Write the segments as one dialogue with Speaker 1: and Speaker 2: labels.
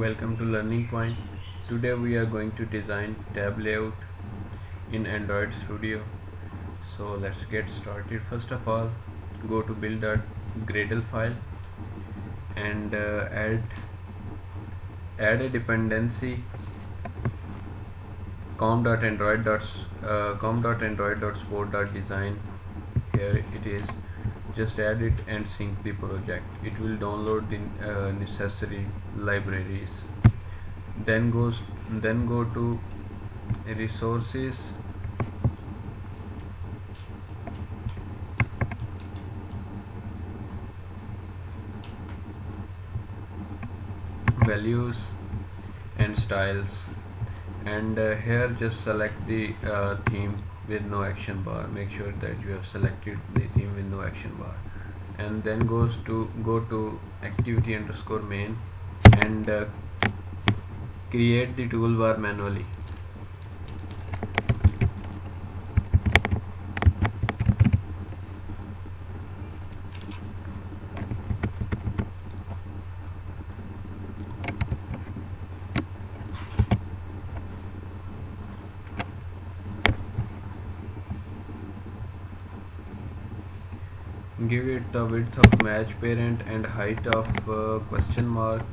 Speaker 1: Welcome to Learning Point. Today we are going to design tab layout in Android Studio. So let's get started. First of all, go to build.gradle file and add a dependency com.android.sport.design. Here it is. Just add it and sync the project. It will download the necessary libraries. Then go to resources, values and styles, and here just select the theme with no action bar. Make sure that you have selected the theme with no action bar, and then go to activity_main and create the toolbar manually. Give it the width of match parent and height of question mark,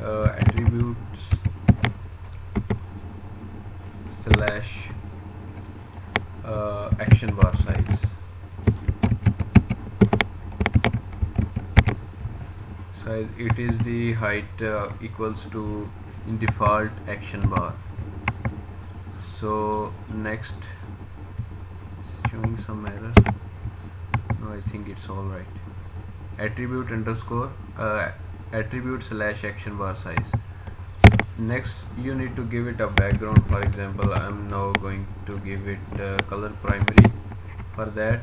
Speaker 1: attributes slash action bar size. It is the height equals to default action bar. So next, showing some error. No, I think it's all right. Attribute slash action bar size. Next, you need to give it a background. For example, I'm now going to give it color primary for that.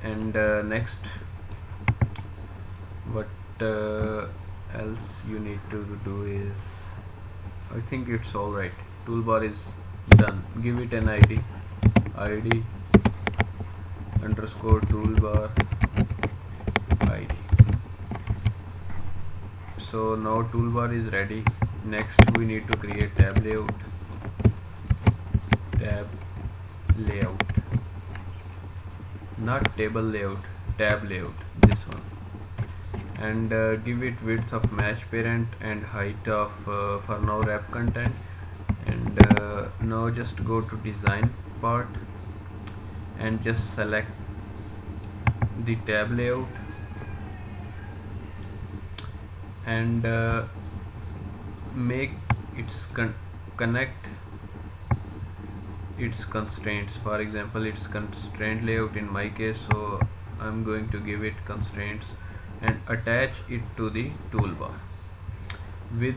Speaker 1: And next, what else you need to do is, I think it's all right. Toolbar is done. Give it an ID underscore toolbar ID. So now toolbar is ready. Next we need to create tab layout, not table layout, tab layout, this one, and give it width of match parent and height of for now wrap content. And now just go to design part and just select the tab layout and make its connect its constraints. For example, it's constraint layout in my case, so I'm going to give it constraints and attach it to the toolbar with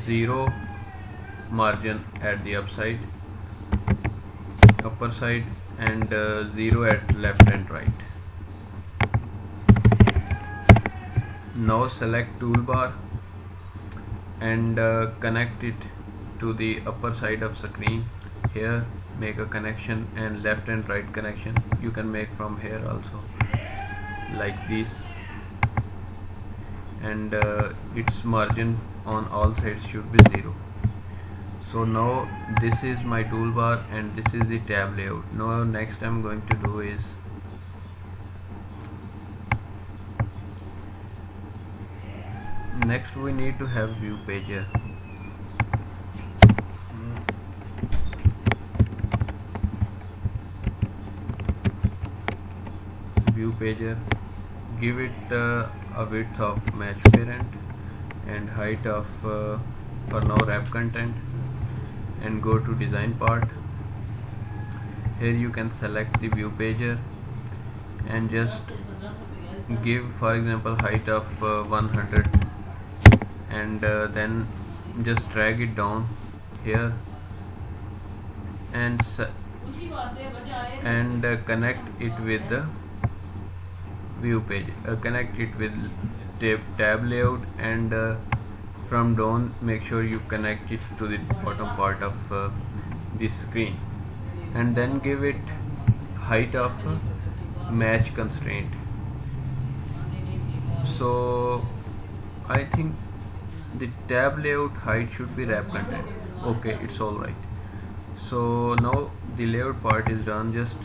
Speaker 1: 0 margin at the upper side and 0 at left and right. Now select toolbar and connect it to the upper side of screen. Here make a connection, and left and right connection you can make from here also, like this, and its margin on all sides should be 0. So now this is my toolbar and this is the tab layout. Now next I'm going to do is next we need to have view pager. Give it a width of match parent and height of for now wrap content, and go to design part. Here you can select the view pager and just give, for example, height of 100, and then just drag it down here and connect it with the view page, connect it with tab layout, and from down make sure you connect it to the bottom part of the screen, and then give it height of match constraint. So I think the tab layout height should be wrap content. Okay, it's all right. So now the layout part is done. Just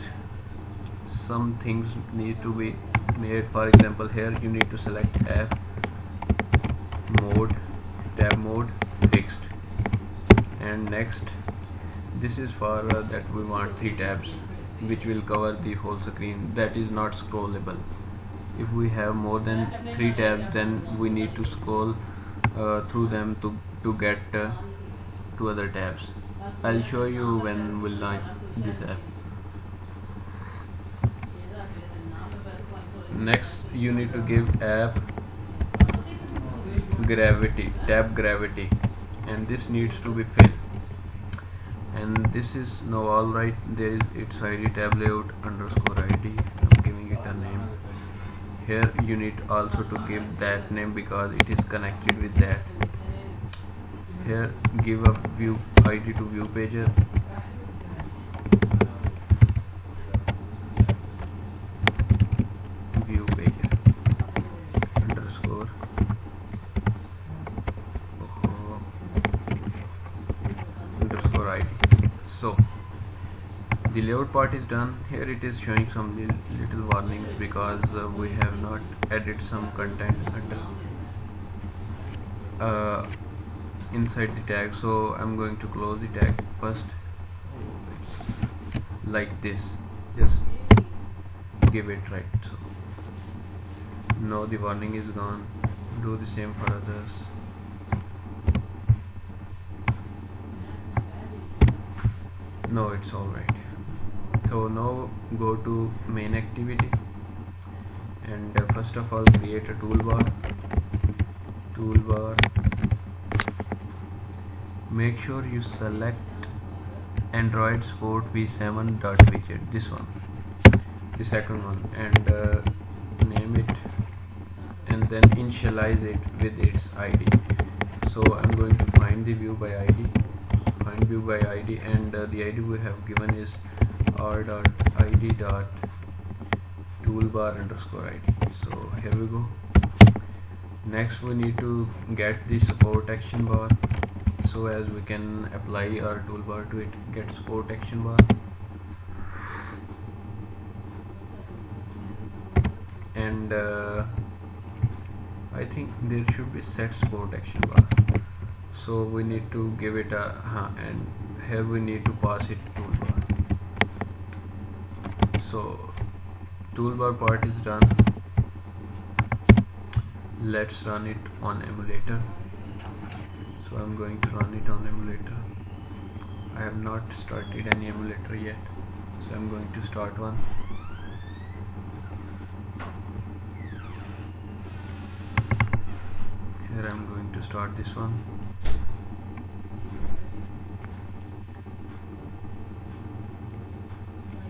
Speaker 1: some things need to be made. For example, here you need to select F mode, tab mode fixed, and next this is for that we want 3 tabs which will cover the whole screen, that is not scrollable. If we have more than 3 tabs, then we need to scroll through them to get to other tabs. I'll show you when we'll launch this app. Next you need to give app gravity, tab gravity, and this needs to be filled, and this is now alright. There is its ID tablayout underscore ID. I'm giving it a name. Here you need also to give that name because it is connected with that. Here give a view ID to view pager, view pager underscore underscore ID. So the layout part is done. Here it is showing some little warnings because we have not added some content under inside the tag. So I'm going to close the tag first, like this. Just give it right. So now the warning is gone. Do the same for others. No, it's alright. So now go to main activity, and first of all create a toolbar. Make sure you select Android Sport v7.widget, this one, the second one, and name it, and then initialize it with its ID. So I'm going to find the view by ID, and the ID we have given is r.id.toolbar underscore ID. So here we go. Next we need to get the support action bar, so as we can apply our toolbar to it. Get support action bar, and I think there should be set support action bar, so we need to give it a and here we need to pass it toolbar. So toolbar part is done. Let's run it on emulator. So I'm going to run it on emulator. I have not started any emulator yet, so I'm going to start one. Here I'm going to start this one.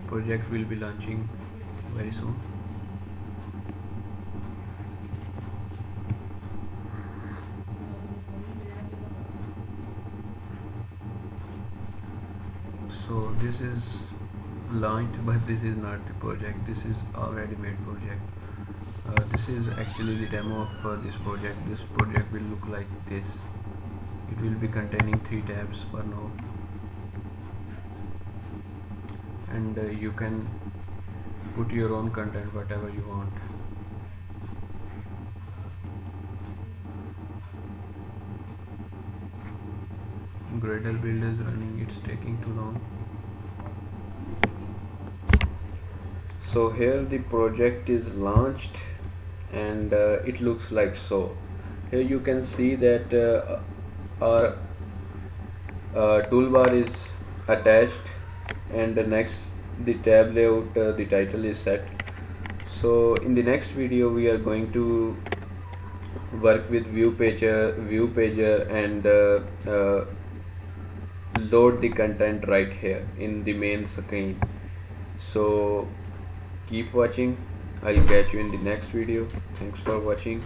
Speaker 1: Project will be launching very soon. So this is launched, but this is not the project. This is already made project. This is actually the demo of this project. This project will look like this. It will be containing 3 tabs for now, and you can put your own content, whatever you want. Gradle build is running, it's taking too long. So here the project is launched, and it looks like so. Here you can see that our toolbar is attached, and next the tab layout, the title is set. So in the next video we are going to work with view pager, and load the content right here in the main screen. So keep watching. I'll catch you in the next video. Thanks for watching.